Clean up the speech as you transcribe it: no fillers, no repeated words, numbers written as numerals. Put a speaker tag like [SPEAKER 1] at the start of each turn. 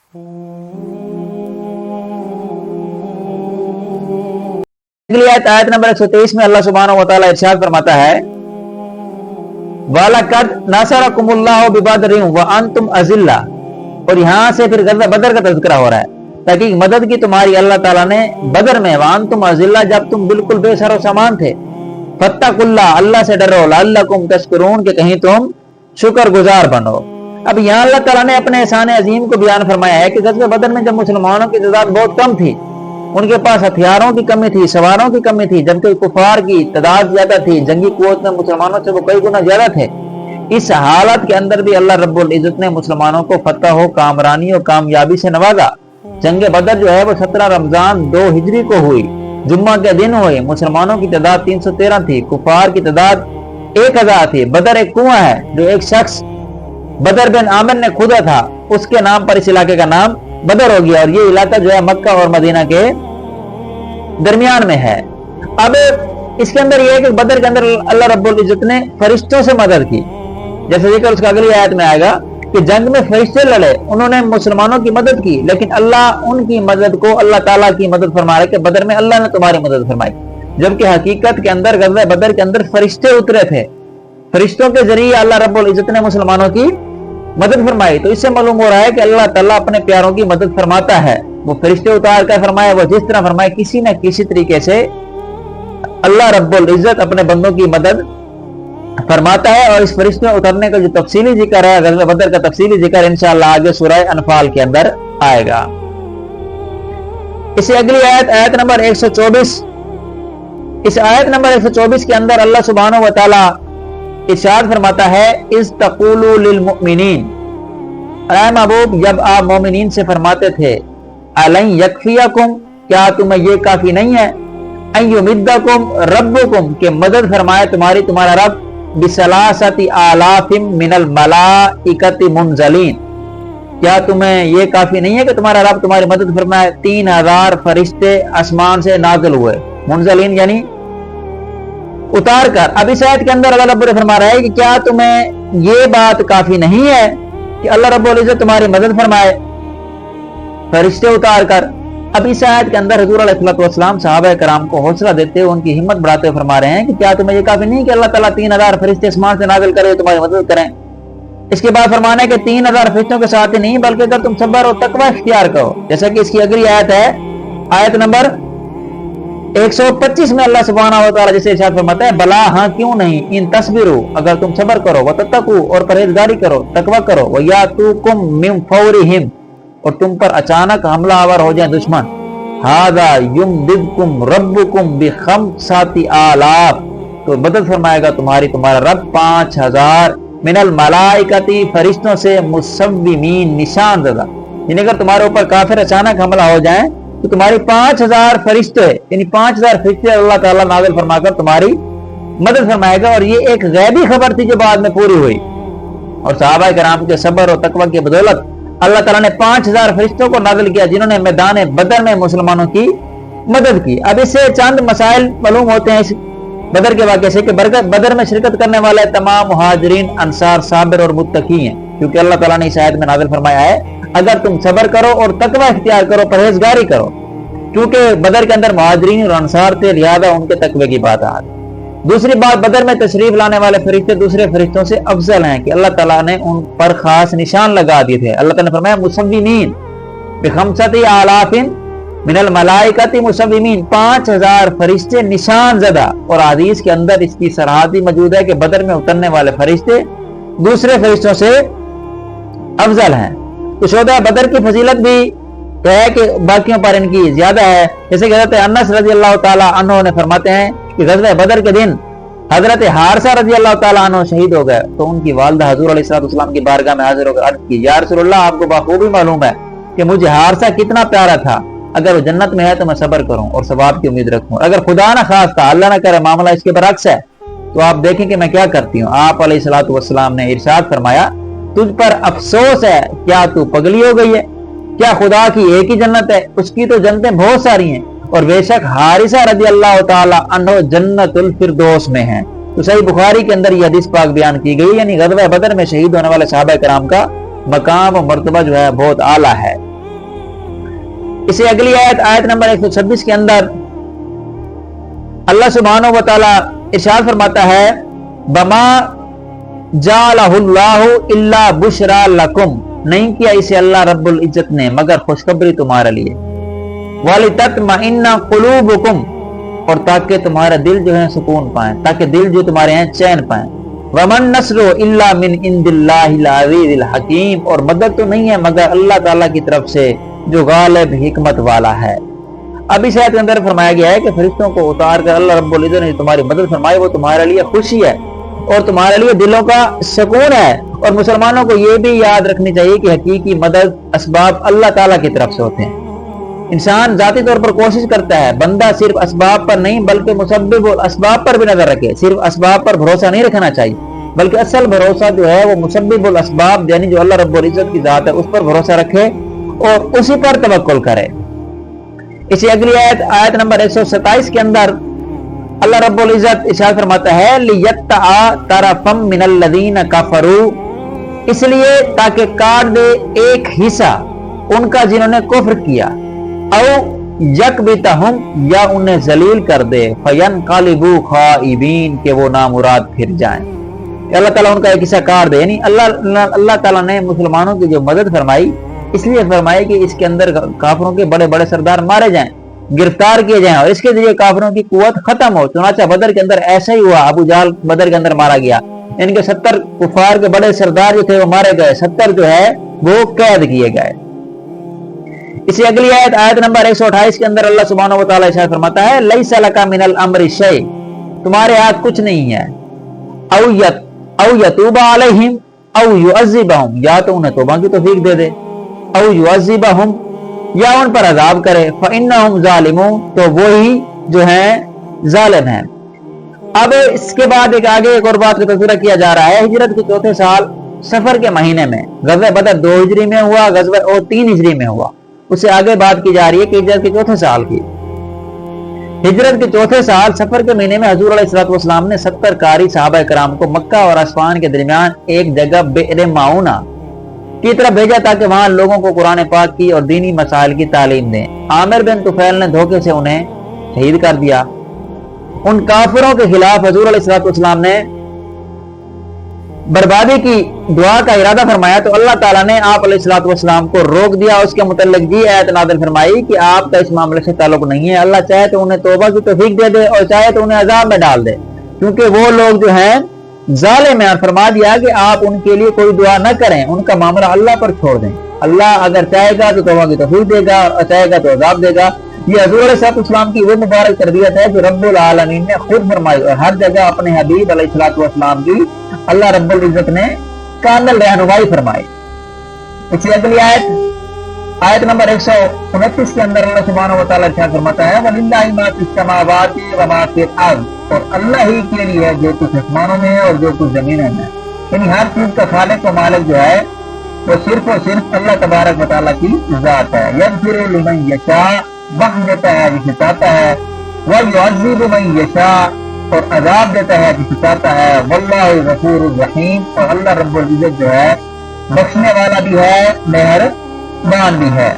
[SPEAKER 1] आयत नंबर 123 में अल्लाह सुब्हानहू व तआला इरशाद फरमाता है, वलक़द नसरकुमुल्लाहु बिबदरिन व अंतुम अज़िल्ला। और यहाँ से फिर ग़ज़वा बदर का तज़किरा हो रहा है, ताकि मदद की तुम्हारी अल्लाह ताला ने बदर में, व अंतुम अज़िल्ला, जब तुम बिल्कुल बेसरो सामान थे। फत्तकुल्लाह, अल्लाह से डरो, लअल्लकुम तशकुरून, कि कहीं तुम शुक्र गुजार बनो। अब यहाँ अल्लाह ताला ने अपने एहसान अजीम को बयान फरमाया है कि ग़ज़वा बदर में जब मुसलमानों की तादाद बहुत कम थी, उनके पास हथियारों की कमी थी, सवारों की कमी थी, जबकि कुफार की तादाद ज्यादा थी, जंगी कुव्वत में मुसलमानों से वो कई गुना ज्यादा थे। इस हालत के अंदर भी अल्लाह रब्बुल इज्जत ने मुसलमानों को फतह हो, कामरानी और कामयाबी से नवाजा। जंग बदर जो है वो 17 रमजान 2 हिजरी को हुई, जुम्मा के दिन हुई। मुसलमानों की तादाद 313 थी, कुफार की तादाद 1000 थी। बदर एक कुआं है जो एक शख्स बदर बिन आमिर ने खुदा था, उसके नाम पर इस इलाके का नाम बदर हो गया। और ये इलाका जो है मक्का और मदीना के दरमियान में है। अब इसके अंदर ये है कि बदर के अंदर अल्लाह रब्बुल इज्जत ने फरिश्तों से मदद की, जैसे जिक्र उसका अगली आयत में आएगा कि जंग में फरिश्ते लड़े, उन्होंने मुसलमानों की मदद की, लेकिन अल्लाह उनकी मदद को अल्लाह ताला की मदद फरमा रहा है कि बदर में अल्लाह ने तुम्हारी मदद फरमाई। जबकि हकीकत के अंदर ग़ज़वा बदर के अंदर फरिश्ते उतरे थे, फरिश्तों के जरिए अल्लाह रब्बुल इज्जत ने मुसलमानों की मदद फरमाई। तो इससे मालूम हो रहा है कि अल्लाह ताला अपने प्यारों की मदद फरमाता है। वो फरिश्ते उतार कर फरमाए, वो जिस तरह फरमाए, किसी न किसी तरीके से अल्लाह रब्बुल इज्जत अपने बंदों की मदद फरमाता है। और इस फरिश्ते उतरने का जो तफसीली जिक्र है, ग़ज़वा बदर का तफसीली जिक्र इंशाअल्लाह आगे सूरह अनफाल के अंदर आएगा। इसे अगली आयत, आयत नंबर 124, इस आयत नंबर 124 के अंदर अल्लाह सुब्हानहू व तआला इरशाद फरमाता है, इज़ तक़ूलू लिल मुमिनीन, ऐ महबूब जब आप मोमिनीन से फरमाते थे, अलैन यकफियकुम, क्या तुम्हें ये काफी नहीं है, अन युमिद्दकुम रब्बुकुम, के मदद फरमाए तुम्हारा रब, बिसलासति आलाफिम मिनल मलाइकति मुनज़लीन, क्या तुम्हें ये काफी नहीं है कि तुम्हारा रब तुम्हारी मदद फरमाए 3000 फरिश्ते आसमान से नाज़िल हुए, मुनज़लीन यानी उतार कर। अब इस आयत के अंदर अल्लाह रब्बुल फरमा रहा है कि क्या तुम्हें ये बात काफी नहीं है कि अल्लाह रब्बुल इज्जत तुम्हारी मदद फरमाए फरिश्ते उतार कर। अब इस आयत के अंदर हुजूर अलैहिस्सलातु वस्सलाम सहाबा कराम को हौसला देते हुए उनकी हिम्मत बढ़ाते हुए फरमा रहे हैं कि क्या तुम्हें ये काफी नहीं कि अल्लाह ताला 3000 फरिश्ते आसमान से नाज़िल करे तुम्हारी मदद करें। इसके बाद फरमाना है कि 3000 फरिश्तों के साथ ही नहीं, बल्कि अगर तुम सब्र और तकवा इख्तियार करो, जैसा कि इसकी अगली आयत है, आयत नंबर 125 में अल्लाह सुब्हानहू व तआला जैसे इरशाद फरमाता है, भला हाँ क्यों नहीं, इन तस्बिरु, अगर तुम सब्र करो, व तत्तकू, और परहेजगारी करो, तकवा करो, व यातूकुम मिन फौरिहिम, और तुम पर अचानक हमला आवर हो जाए दुश्मन, हादा युमदिदकुम रब्बुकुम बिखमसाति आलाफ, तो मदद फरमाएगा तुम्हारा रब 5000 मिनल मलाइकति, फरिश्तों से, मुसव्विमीन, निशान ज़दा, यानी अगर तुम्हारे ऊपर काफिर अचानक हमला हो जाए तो तुम्हारी 5000 फरिश्ते, यानी 5000 फरिश्ते अल्लाह ताला नाज़िल फरमाकर तुम्हारी मदद फरमाएगा। और ये एक गैबी खबर थी जो बाद में पूरी हुई, और सहाबा कराम के सब्र और तकवा की बदौलत अल्लाह ताला ने 5000 फरिश्तों को नाज़िल किया जिन्होंने मैदान बदर में मुसलमानों की मदद की। अब इससे चंद मसाइल मालूम होते हैं इस बदर के वाक़े से कि बदर में शिरकत करने वाले तमाम मुहाजिरीन, अंसार, साबिर और मुत्तकी हैं, क्योंकि अल्लाह ताला ने इस आयत में नाज़िल फरमाया है अगर तुम सब्र करो और तकवा इख्तियार करो, परहेजगारी करो, क्योंकि बदर के अंदर मुहाजिरीन और अंसार थे, लिहाजा उनके तकवे की बात आ गई। दूसरी बात, बदर में तशरीफ लाने वाले फरिश्ते दूसरे फरिश्तों से अफजल हैं कि अल्लाह ताला ने उन पर खास निशान लगा दिए थे। अल्लाह ताला ने फरमाया मुसव्विमीन बिखमसति आलाफिन मिनल मलाइकति मुसव्विमीन, 5000 फरिश्ते निशान ज़दा। और हदीस के अंदर इसकी सराहती मौजूद है कि बदर में उतरने वाले फरिश्ते दूसरे फरिश्तों से अफजल हैं। तो शोधा बदर की फजीलत भी है कि बाकियों पर इनकी ज्यादा है, जैसे कि हज़रत अनस रज़ी अल्लाह ताला अन्हु ने फरमाते हैं कि ग़ज़वा बदर के दिन हज़रत हारिसा रज़ी अल्लाह ताला अन्हु शहीद हो गए, तो उनकी वालिदा हुज़ूर अलैहिस्सलाम की बारगाह में हाजिर होकर अर्ज़ की, या रसूलल्लाह, आपको बखूबी मालूम है कि मुझे हारिसा कितना प्यारा था, अगर वो जन्नत में है तो मैं सब्र करूं और सवाब की उम्मीद रखूं, अगर खुदा ना खास्ता अल्लाह ना करे मामला इसके बरअक्स है तो आप देखें कि मैं क्या करती हूँ। आप अलैहिस्सलातु वस्सलाम ने इरशाद फरमाया, तुझ पर अफसोस है, क्या तू पगली हो गई है, क्या खुदा की एक ही जन्नत है, उसकी तो जन्नतें बहुत सारी हैं, और बेशक हारिसा रज़ी अल्लाह ताला अन्हु जन्नतुल फिरदौस में है। तो सही बुखारी के अंदर ये हदीस पाक बयान की गई, यानी ग़ज़वा बदर में शहीद होने वाले सहाबा कराम का मकाम और मर्तबा जो है बहुत आला है। اسے اگلی آیت نمبر 126 کے اندر اللہ سبحانہ و تعالی ارشاد فرماتا ہے بما جعلہ اللہ الا بشرا لکم، نہیں کیا اسے اللہ رب العزت نے مگر خوشخبری تمہارے لیے، وَلِتَطْمَئِنَّ قُلُوبُكُمْ، اور تاکہ تمہارا دل جو ہے سکون پائیں، تاکہ دل جو تمہارے ہیں چین پائیں، وَمَن نَصْرُ إِلَّا مِنْ عِنْدِ اللَّهِ الْعَزِيزِ الْحَكِيمِ، اور مدد تو نہیں ہے مگر اللہ تعالیٰ کی طرف سے جو غالب حکمت والا ہے۔ اب اس آیت کے اندر فرمایا گیا ہے کہ فرشتوں کو اتار کر اللہ رب العزت نے تمہاری مدد فرمائی، وہ تمہارے لیے خوشی ہے اور تمہارے لیے دلوں کا سکون ہے۔ اور مسلمانوں کو یہ بھی یاد رکھنی چاہیے کہ حقیقی مدد اسباب اللہ تعالیٰ کی طرف سے ہوتے ہیں۔ انسان ذاتی طور پر کوشش کرتا ہے، بندہ صرف اسباب پر نہیں بلکہ مسبب الاسباب پر بھی نظر رکھے، صرف اسباب پر بھروسہ نہیں رکھنا چاہیے بلکہ اصل بھروسہ جو ہے وہ مسبب الاسباب یعنی جو اللہ رب العزت کی ذات ہے اس پر بھروسہ رکھے اور اسی پر توکل کرے۔ اسی اگلی آیت نمبر 127 کے اندر اللہ رب العزت ارشاد فرماتا ہے لِيَتَّعَ طَرَفًا مِنَ الَّذِينَ كَفَرُوا، اس لیے تاکہ کاٹ دے ایک حصہ ان کا جنہوں نے کفر کیا، او یکبتہم، یا انہیں ذلیل کر دے، فَيَنْقَلِبُوا خَائِبِينَ، کہ وہ نامراد پھر جائیں۔ اللہ تعالیٰ ان کا ایک حصہ کاٹ دے، یعنی اللہ تعالیٰ نے مسلمانوں کی جو مدد فرمائی اس لیے فرمائی کہ اس کے اندر کافروں کے بڑے بڑے سردار مارے جائیں، گرفتار کیے جائیں اور اس کے ذریعے کافروں کی قوت ختم ہو۔ چنانچہ بدر کے اندر ایسا ہی ہوا، ابو جہل بدر کے اندر مارا گیا، ان کے 70 کفار کے بڑے سردار جو تھے وہ مارے گئے، 70 جو ہے وہ قید کیے گئے۔ اسی اگلی آیت نمبر 128 کے اندر اللہ سبحانہ و تعالیٰ ارشاد فرماتا ہے لیس لک من الامر شیء، تمہارے ہاتھ کچھ نہیں ہے، او یتوب علیہم او یعذبہم، یا تو انہیں توبہ کی توفیق دے دے، او یعذبہم، یا ان پر عذاب کرے، فإنہم ظالمون، تو وہی جو ہیں ظالم ہیں۔ اب اس کے بعد آگے ایک اور بات کا تذکرہ کیا جا رہا ہے، ہجرت کے 4تھے سال سفر کے مہینے میں غزوہ بدر 2 ہجری میں ہوا، غزوہ اور 3 ہجری میں ہوا، اس سے آگے بات کی جا رہی ہے کہ ہجرت کے 4تھے سال کی۔ ہجرت کے 4تھے سال سفر کے مہینے میں حضور علیہ السلام نے 70 قاری صحابہ کرام کو مکہ اور عسفان کے درمیان ایک جگہ بئر معونہ کی طرف بھیجا تاکہ وہاں لوگوں کو قرآن پاک کی اور دینی مسائل کی تعلیم دیں۔ عامر بن طفیل نے دھوکے سے انہیں شہید کر دیا۔ ان کافروں کے خلاف حضور علیہ السلام نے بربادی کی دعا کا ارادہ فرمایا تو اللہ تعالیٰ نے آپ علیہ السلام کو روک دیا۔ اس کے متعلق آیت نازل فرمائی کہ آپ کا اس معاملے سے تعلق نہیں ہے، اللہ چاہے تو انہیں توبہ کی توفیق دے دے اور چاہے تو انہیں عذاب میں ڈال دے، کیونکہ وہ لوگ جو ہیں ظالم ہیں، اور فرما دیا کہ آپ ان کے لیے کوئی دعا نہ کریں، ان کا معاملہ اللہ پر چھوڑ دیں، اللہ اگر چاہے گا تو توبہ کی توفیق دے گا اور چاہے گا تو عذاب دے گا۔ یہ حضور علیہ السلام کی وہ مبارک تربیت ہے جو رب العالمین نے خود فرمائی اور ہر جگہ اپنے حبیب علیہ السلام کی اللہ رب العزت نے کامل رہنمائی فرمائی۔ اسی اگلی آیت نمبر 129 کے اندر اللہ سبحانہ و تعالیٰ کیا فرماتا ہے وَلِلَّهِ مَا فِي السَّمَاوَاتِ وَمَا فِي الْأَرْضِ، اور اللہ ہی کے لیے جو کچھ آسمانوں میں ہے اور جو کچھ زمینوں میں، یعنی ہر چیز کا خالق و مالک جو ہے وہ صرف اور صرف اللہ تبارک و تعالیٰ کی ذات ہے۔ یغفر لمن یشاء، بخش دیتا ہے جسے چاہتا ہے، وَيُعَذِّبُ مَن یشاء، اور عذاب دیتا ہے جسے چاہتا ہے، واللہ غفور الرحیم، اور اللہ رب العزت جو ہے بخشنے والا بھی ہے، مہربان بھی ہے۔